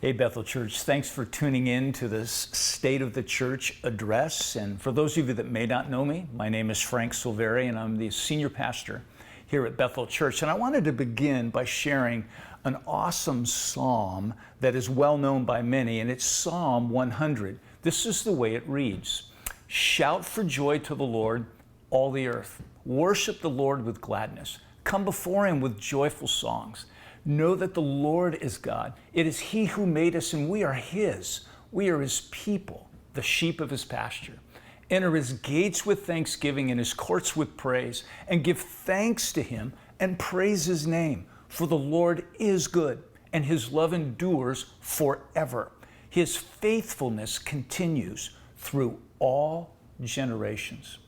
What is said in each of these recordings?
Hey, Bethel Church, thanks for tuning in to this State of the Church address. And for those of you that may not know me, my name is Frank Silveri, and I'm the senior pastor here at Bethel Church. And I wanted to begin by sharing an awesome psalm that is well known by many, and it's Psalm 100. This is the way it reads: "Shout for joy to the Lord, all the earth. Worship the Lord with gladness. Come before him with joyful songs. Know that the Lord is God. It is he who made us, and we are his. We are his people, the sheep of his pasture. Enter his gates with thanksgiving and his courts with praise, and give thanks to him and praise his name. For the Lord is good, and his love endures forever. His faithfulness continues through all generations."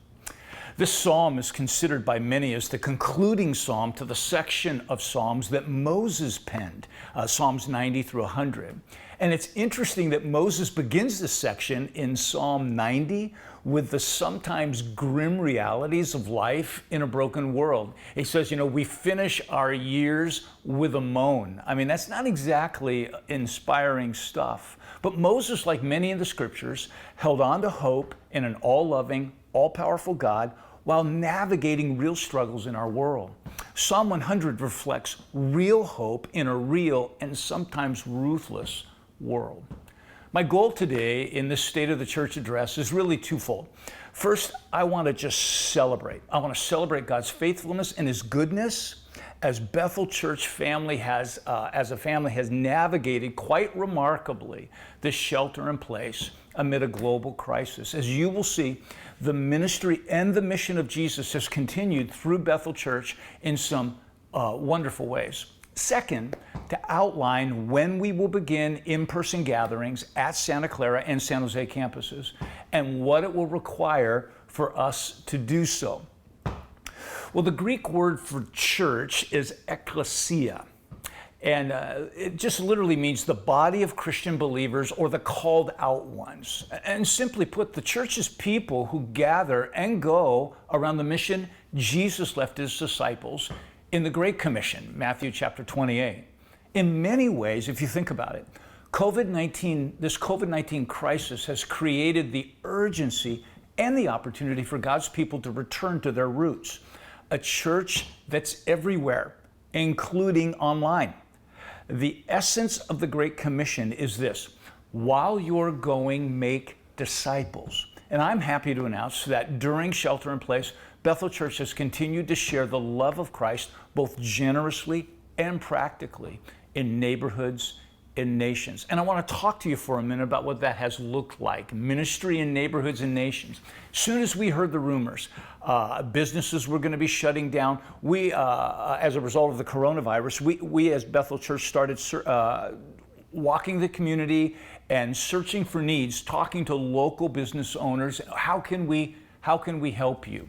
This psalm is considered by many as the concluding psalm to the section of Psalms that Moses penned, Psalms 90 through 100. And it's interesting that Moses begins this section in Psalm 90 with the sometimes grim realities of life in a broken world. He says, we finish our years with a moan. I mean, that's not exactly inspiring stuff. But Moses, like many in the scriptures, held on to hope in an all-loving, all-powerful God while navigating real struggles in our world. Psalm 100 reflects real hope in a real and sometimes ruthless world. My goal today in this State of the Church address is really twofold. First, I want to just celebrate. I want to celebrate God's faithfulness and his goodness as Bethel Church family has navigated quite remarkably this shelter in place amid a global crisis. As you will see, the ministry and the mission of Jesus has continued through Bethel Church in some wonderful ways. Second, to outline when we will begin in-person gatherings at Santa Clara and San Jose campuses and what it will require for us to do so. Well, the Greek word for church is ekklesia. And it just literally means the body of Christian believers or the called out ones. And simply put, the church is people who gather and go around the mission Jesus left his disciples in the Great Commission, Matthew chapter 28. In many ways, if you think about it, this COVID-19 crisis has created the urgency and the opportunity for God's people to return to their roots. A church that's everywhere, including online. The essence of the Great Commission is this: while you're going, make disciples. And I'm happy to announce that during shelter in place, Bethel Church has continued to share the love of Christ both generously and practically in neighborhoods and nations. And I want to talk to you for a minute about what that has looked like, ministry in neighborhoods and nations. As soon as we heard the rumors, businesses were going to be shutting down, we, as a result of the coronavirus, we as Bethel Church started walking the community and searching for needs, talking to local business owners. How can we help you?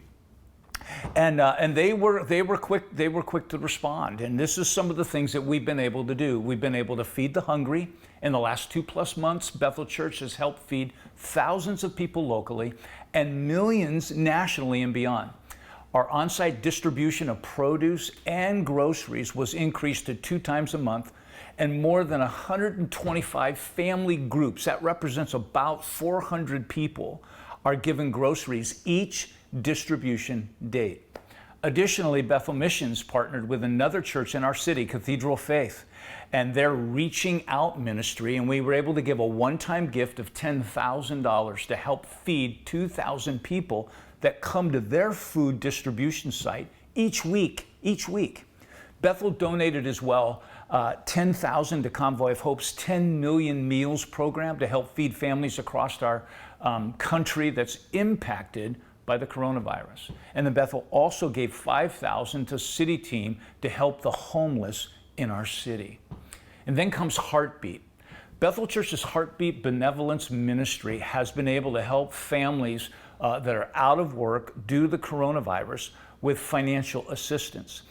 And they were quick to respond. And this is some of the things that we've been able to do. We've been able to feed the hungry. In the last 2+ months, Bethel Church has helped feed thousands of people locally and millions nationally and beyond. Our on-site distribution of produce and groceries was increased to 2 times a month, and more than 125 family groups, that represents about 400 people, are given groceries each distribution date. Additionally, Bethel Missions partnered with another church in our city, Cathedral Faith, and their Reaching Out ministry, and we were able to give a one-time gift of $10,000 to help feed 2,000 people that come to their food distribution site each week. Bethel donated as well $10,000 to Convoy of Hope's 10 Million Meals program to help feed families across our country that's impacted by the coronavirus. And then Bethel also gave $5,000 to City Team to help the homeless in our city. And then comes Heartbeat. Bethel Church's Heartbeat Benevolence Ministry has been able to help families that are out of work due to the coronavirus with financial assistance.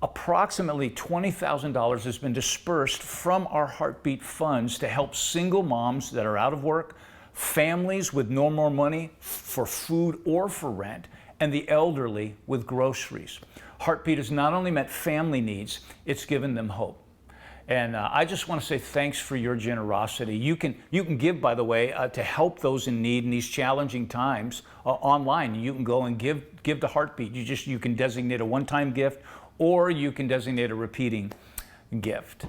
Approximately $20,000 has been dispersed from our Heartbeat funds to help single moms that are out of work, families with no more money for food or for rent, and the elderly with groceries. Heartbeat has not only met family needs, it's given them hope. And I just want to say thanks for your generosity. You can give, by the way, to help those in need in these challenging times online. You can go and give to Heartbeat. You can designate a one-time gift, or you can designate a repeating gift.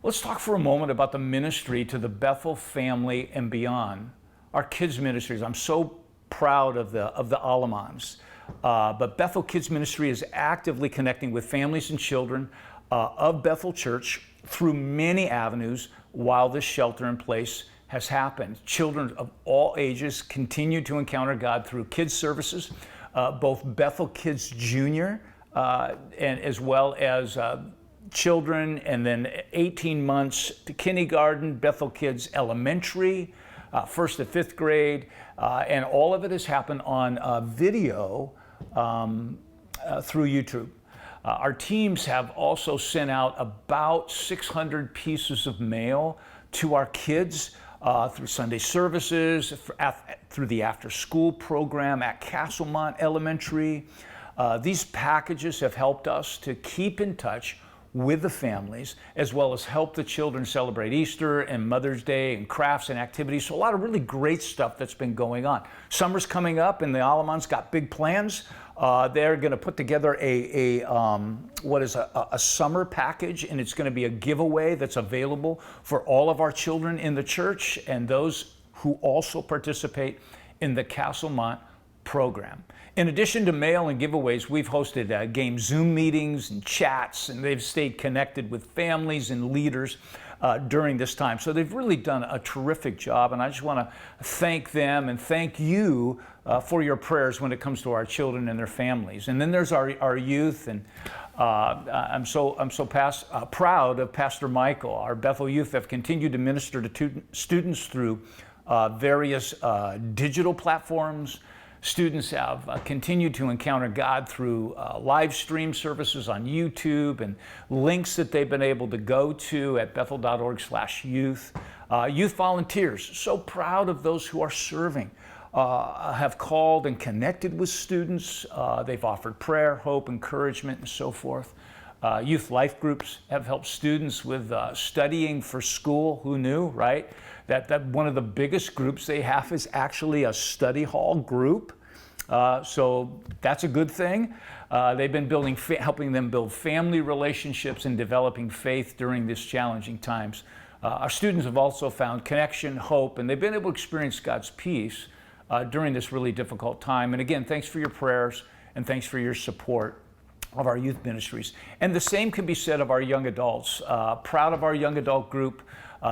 Let's talk for a moment about the ministry to the Bethel family and beyond. Our kids ministries. I'm so proud of the Alamans. But Bethel Kids Ministry is actively connecting with families and children of Bethel Church through many avenues while this shelter in place has happened. Children of all ages continue to encounter God through kids services, both Bethel Kids Junior and as well as children, and then 18 months to kindergarten, Bethel Kids Elementary, 1st to 5th grade, and all of it has happened on video through YouTube. Our teams have also sent out about 600 pieces of mail to our kids through Sunday services, through the after-school program at Castlemont Elementary. These packages have helped us to keep in touch with the families, as well as help the children celebrate Easter and Mother's Day and crafts and activities. So a lot of really great stuff that's been going on. Summer's coming up and the Alamans got big plans. They're going to put together a summer package, and it's going to be a giveaway that's available for all of our children in the church and those who also participate in the Castlemont program. In addition to mail and giveaways, we've hosted game Zoom meetings and chats, and they've stayed connected with families and leaders during this time. So they've really done a terrific job, and I just want to thank them and thank you for your prayers when it comes to our children and their families. And then there's our youth, and I'm so proud of Pastor Michael. Our Bethel youth have continued to minister to students through various digital platforms. Students have continued to encounter God through live stream services on YouTube and links that they've been able to go to at bethel.org/youth. Youth volunteers, so proud of those who are serving, have called and connected with students. They've offered prayer, hope, encouragement, and so forth. Youth life groups have helped students with studying for school. Who knew, right? That one of the biggest groups they have is actually a study hall group. So that's a good thing. They've been helping them build family relationships and developing faith during these challenging times. Our students have also found connection, hope, and they've been able to experience God's peace during this really difficult time. And again, thanks for your prayers and thanks for your support of our youth ministries. And the same can be said of our young adults. Proud of our young adult group.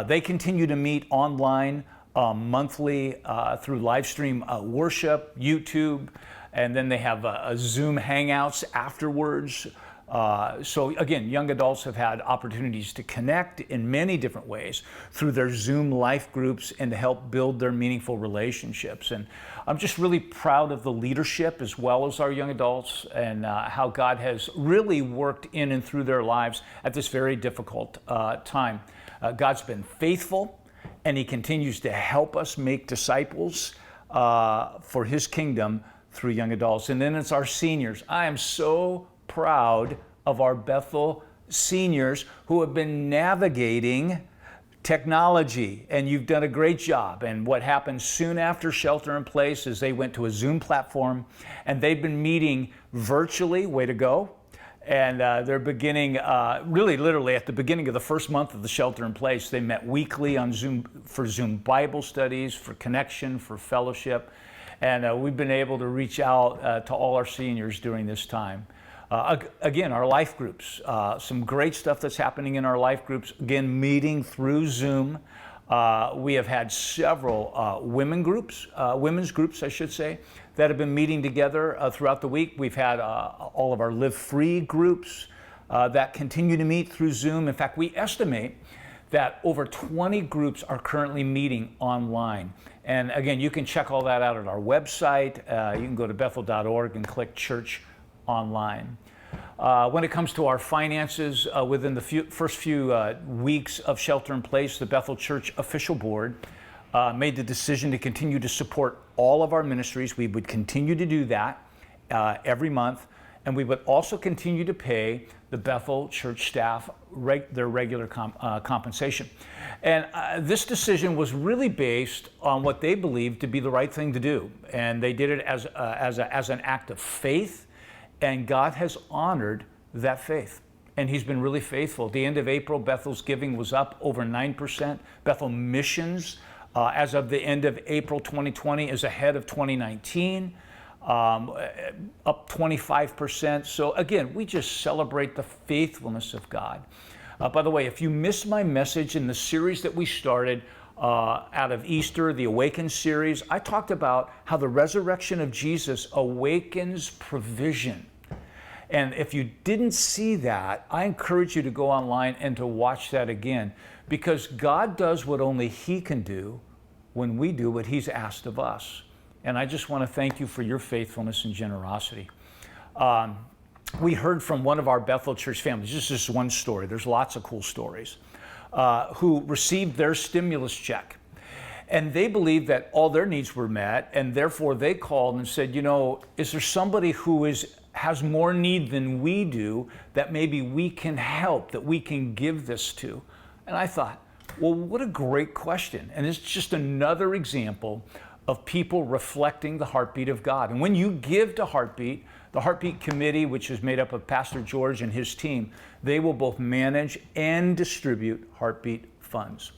They continue to meet online monthly through live stream worship, YouTube, and then they have a Zoom Hangouts afterwards. So again, young adults have had opportunities to connect in many different ways through their Zoom life groups and to help build their meaningful relationships. And I'm just really proud of the leadership as well as our young adults and how God has really worked in and through their lives at this very difficult time. God's been faithful, and He continues to help us make disciples for His kingdom through young adults. And then it's our seniors. I am so proud of our Bethel seniors who have been navigating technology, and you've done a great job. And what happened soon after shelter in place is they went to a Zoom platform, and they've been meeting virtually. Way to go. And they're beginning, really literally at the beginning of the first month of the shelter in place, they met weekly on Zoom for Zoom Bible studies, for connection, for fellowship. And we've been able to reach out to all our seniors during this time. Again, our life groups, some great stuff that's happening in our life groups. Again, meeting through Zoom. We have had several women's groups, I should say, that have been meeting together throughout the week. We've had all of our Live Free groups that continue to meet through Zoom. In fact, we estimate that over 20 groups are currently meeting online. And again, you can check all that out at our website. You can go to bethel.org and click Church Online. When it comes to our finances, within the first few weeks of shelter in place, the Bethel Church Official Board made the decision to continue to support all of our ministries. We would continue to do that every month. and we would also continue to pay the Bethel church staff their regular compensation. And this decision was really based on what they believed to be the right thing to do. And they did it as an act of faith, and God has honored that faith. And he's been really faithful. At the end of April, Bethel's giving was up over 9%. Bethel Missions, as of the end of April 2020, is ahead of 2019. Up 25%. So again, we just celebrate the faithfulness of God. By the way, if you missed my message in the series that we started out of Easter, the Awaken series, I talked about how the resurrection of Jesus awakens provision. And if you didn't see that, I encourage you to go online and to watch that again, because God does what only He can do when we do what He's asked of us. And I just want to thank you for your faithfulness and generosity. We heard from one of our Bethel Church families, just this one story, there's lots of cool stories, who received their stimulus check. And they believed that all their needs were met, and therefore they called and said, you know, is there somebody who has more need than we do that maybe we can help, that we can give this to? And I thought, well, what a great question. And it's just another example of people reflecting the heartbeat of God. And when you give to Heartbeat, the Heartbeat Committee, which is made up of Pastor George and his team, they will both manage and distribute Heartbeat funds.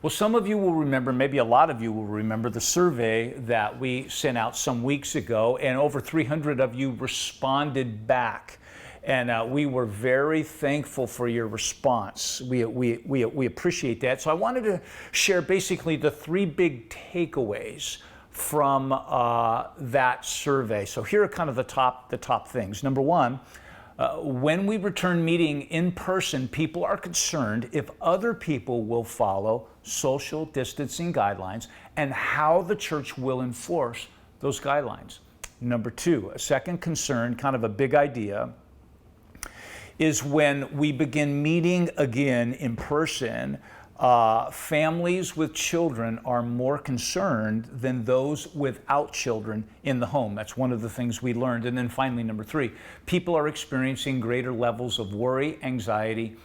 Well, some of you will remember, maybe a lot of you will remember the survey that we sent out some weeks ago, and over 300 of you responded back. And we were very thankful for your response. We appreciate that. So I wanted to share basically the three big takeaways from that survey. So here are kind of the top things. Number one, when we return meeting in person, people are concerned if other people will follow social distancing guidelines and how the church will enforce those guidelines. Number two, a second concern, kind of a big idea, is when we begin meeting again in person, families with children are more concerned than those without children in the home. That's one of the things we learned. And then finally, number three, people are experiencing greater levels of worry, anxiety,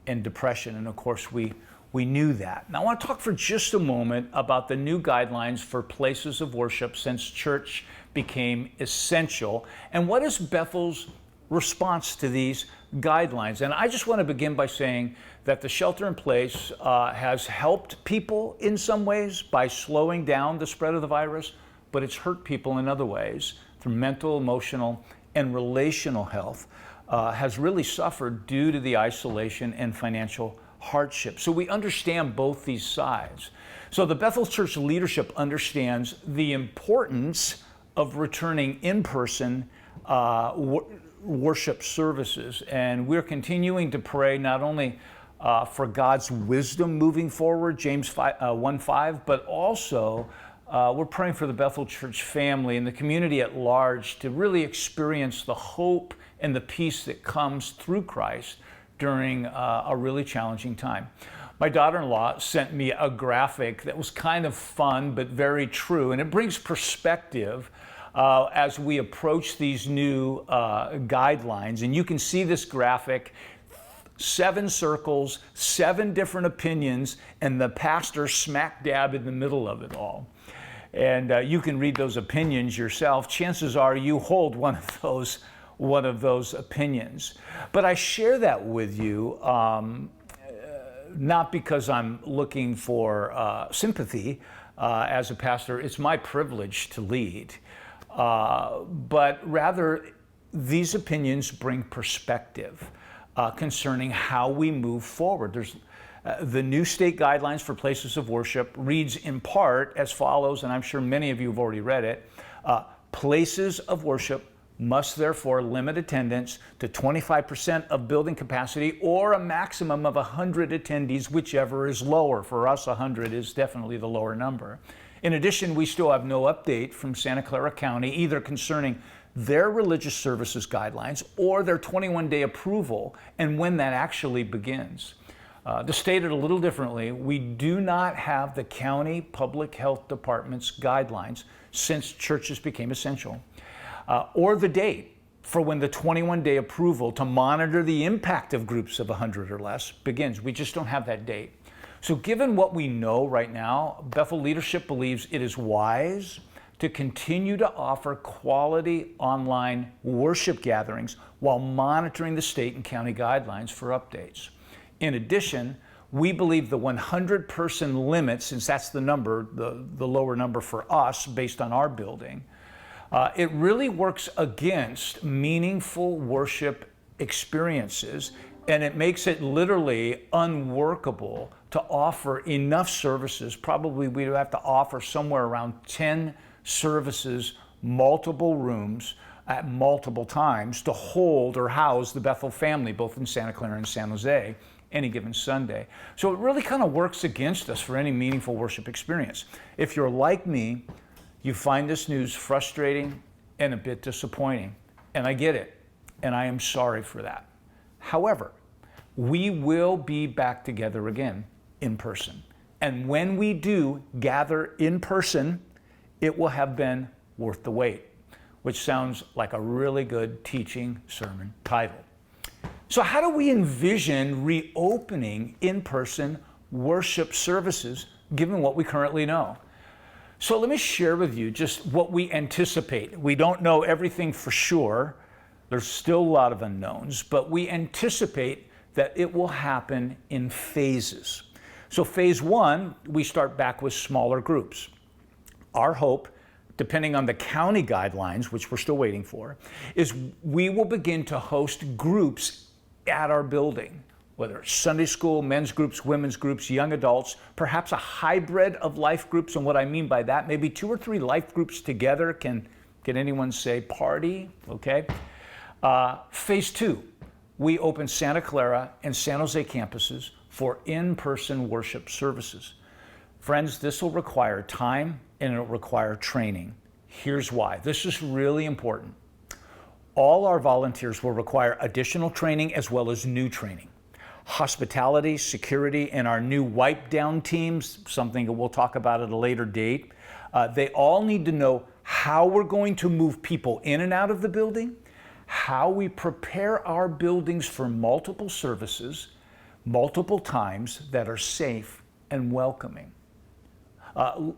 and depression. And of course, we knew that. Now I want to talk for just a moment about the new guidelines for places of worship since church became essential. And what is Bethel's response to these guidelines? And I just want to begin by saying that the shelter in place has helped people in some ways by slowing down the spread of the virus, but it's hurt people in other ways through mental, emotional, and relational health has really suffered due to the isolation and financial hardship. So we understand both these sides. So the Bethel Church leadership understands the importance of returning in-person worship services, and we're continuing to pray not only for God's wisdom moving forward, James 1:5, but also we're praying for the Bethel Church family and the community at large to really experience the hope and the peace that comes through Christ during a really challenging time. My daughter-in-law sent me a graphic that was kind of fun but very true, and it brings perspective as we approach these new guidelines. And you can see this graphic, 7 circles, 7 different opinions, and the pastor smack dab in the middle of it all. And you can read those opinions yourself. Chances are you hold one of those opinions. But I share that with you not because I'm looking for sympathy as a pastor. It's my privilege to lead. But rather, these opinions bring perspective concerning how we move forward. There's the new state guidelines for places of worship reads in part as follows, and I'm sure many of you have already read it. Places of worship must therefore limit attendance to 25% of building capacity or a maximum of 100 attendees, whichever is lower. For us, 100 is definitely the lower number. In addition, we still have no update from Santa Clara County, either concerning their religious services guidelines or their 21-day approval and when that actually begins. To state it a little differently, we do not have the county public health department's guidelines since churches became essential, or the date for when the 21-day approval to monitor the impact of groups of 100 or less begins. We just don't have that date. So given what we know right now, Bethel leadership believes it is wise to continue to offer quality online worship gatherings while monitoring the state and county guidelines for updates. In addition, we believe the 100-person limit, since that's the number, the lower number for us based on our building, it really works against meaningful worship experiences, and it makes it literally unworkable to offer enough services. Probably we would have to offer somewhere around 10 services, multiple rooms at multiple times to hold or house the Bethel family, both in Santa Clara and San Jose, any given Sunday. So it really kind of works against us for any meaningful worship experience. If you're like me, you find this news frustrating and a bit disappointing, and I get it, and I am sorry for that. However, we will be back together again in person. And when we do gather in person, it will have been worth the wait, which sounds like a really good teaching sermon title. So how do we envision reopening in-person worship services given what we currently know? So let me share with you just what we anticipate. We don't know everything for sure. There's still a lot of unknowns, but we anticipate that it will happen in phases. So phase one, we start back with smaller groups. Our hope, depending on the county guidelines, which we're still waiting for, is we will begin to host groups at our building, whether it's Sunday school, men's groups, women's groups, young adults, perhaps a hybrid of life groups. And what I mean by that, maybe 2 or 3 life groups together. Can anyone say party? Okay. Phase two, we open Santa Clara and San Jose campuses for in-person worship services. Friends, this will require time and it'll require training. Here's why. This is really important. All our volunteers will require additional training as well as new training. Hospitality, security, and our new wipe down teams, something that we'll talk about at a later date, they all need to know how we're going to move people in and out of the building, how we prepare our buildings for multiple services, multiple times that are safe and welcoming.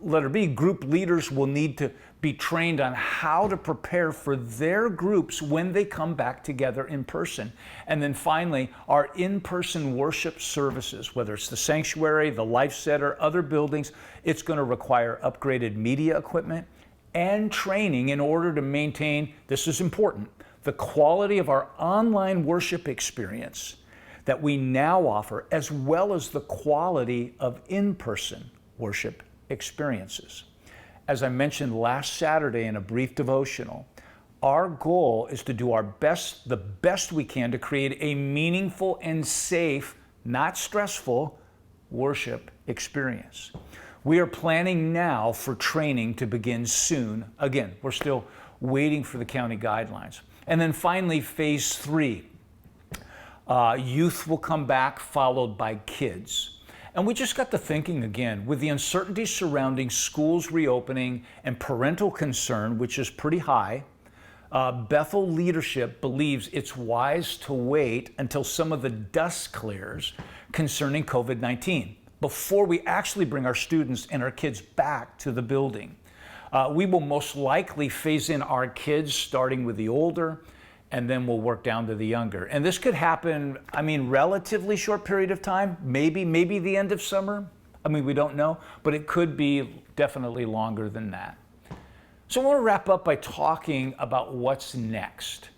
Letter B, group leaders will need to be trained on how to prepare for their groups when they come back together in person. And then finally, our in-person worship services, whether it's the sanctuary, the Life Center, other buildings, it's going to require upgraded media equipment and training in order to maintain, this is important, the quality of our online worship experience that we now offer, as well as the quality of in-person worship experiences. As I mentioned last Saturday in a brief devotional, our goal is to do our best, the best we can to create a meaningful and safe, not stressful, worship experience. We are planning now for training to begin soon. Again, we're still waiting for the county guidelines. And then finally, phase three, youth will come back, followed by kids. And we just got to thinking again, with the uncertainty surrounding schools reopening and parental concern, which is pretty high, Bethel leadership believes it's wise to wait until some of the dust clears concerning COVID-19 before we actually bring our students and our kids back to the building. We will most likely phase in our kids starting with the older, and then we'll work down to the younger. And this could happen, relatively short period of time, maybe the end of summer. We don't know, but it could be definitely longer than that. So I want to wrap up by talking about what's next.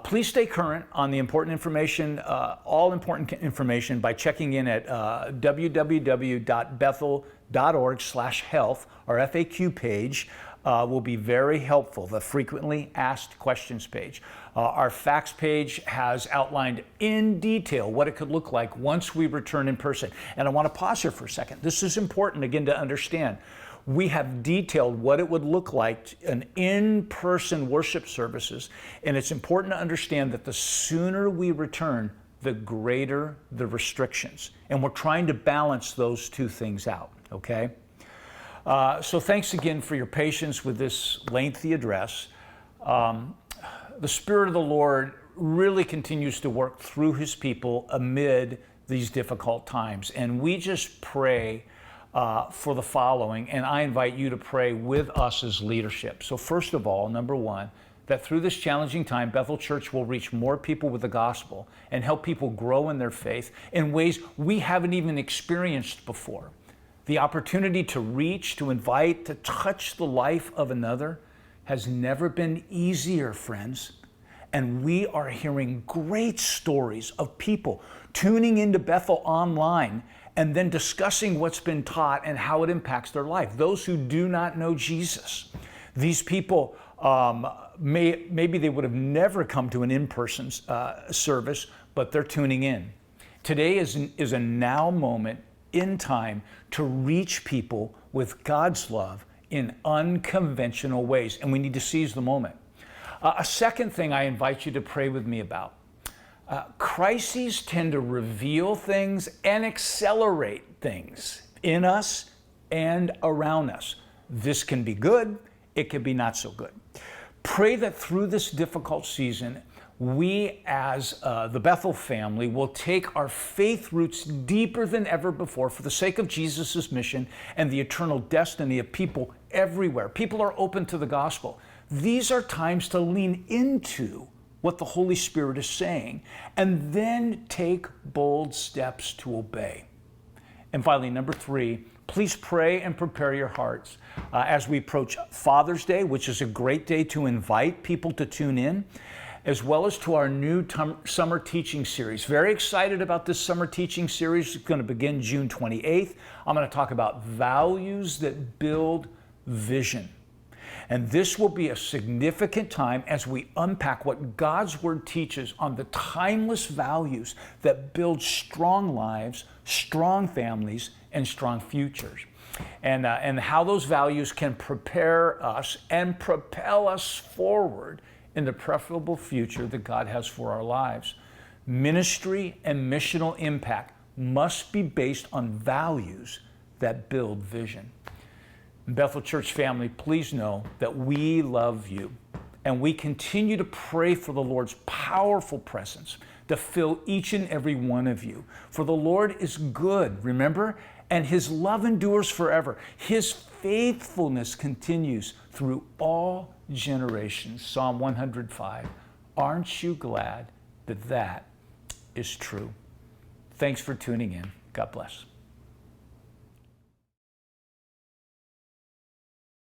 Please stay current on the important information, all important information, by checking in at www.bethel.org/health. Our FAQ page will be very helpful, the frequently asked questions page. Our facts page has outlined in detail what it could look like once we return in person. And I want to pause here for a second. This is important, again, to understand. We have detailed what it would look like in in-person worship services, and it's important to understand that the sooner we return, the greater the restrictions. And we're trying to balance those two things out, okay? So thanks again for your patience with this lengthy address. the Spirit of the Lord really continues to work through his people amid these difficult times. And we just pray for the following, and I invite you to pray with us as leadership. So first of all, number one, that through this challenging time, Bethel Church will reach more people with the gospel and help people grow in their faith in ways we haven't even experienced before. The opportunity to reach, to invite, to touch the life of another has never been easier, friends. And we are hearing great stories of people tuning into Bethel online and then discussing what's been taught and how it impacts their life. Those who do not know Jesus. These people, maybe they would have never come to an in-person service, but they're tuning in. Today is a now moment in time to reach people with God's love in unconventional ways, and we need to seize the moment. A second thing I invite you to pray with me about. Crises tend to reveal things and accelerate things in us and around us. This can be good, it can be not so good. Pray that through this difficult season, we as the Bethel family will take our faith roots deeper than ever before for the sake of Jesus' mission and the eternal destiny of people everywhere. People are open to the gospel. These are times to lean into what the Holy Spirit is saying and then take bold steps to obey. And finally, number three, please pray and prepare your hearts as we approach Father's Day, which is a great day to invite people to tune in, as well as to our new summer teaching series. Very excited about this summer teaching series. It's going to begin June 28th. I'm going to talk about values that build vision. And this will be a significant time as we unpack what God's Word teaches on the timeless values that build strong lives, strong families, and strong futures. And how those values can prepare us and propel us forward in the preferable future that God has for our lives. Ministry and missional impact must be based on values that build vision. Bethel Church family, please know that we love you and we continue to pray for the Lord's powerful presence to fill each and every one of you. For the Lord is good, remember? And his love endures forever. His faithfulness continues through all generations. Psalm 105. Aren't you glad that that is true? Thanks for tuning in. God bless.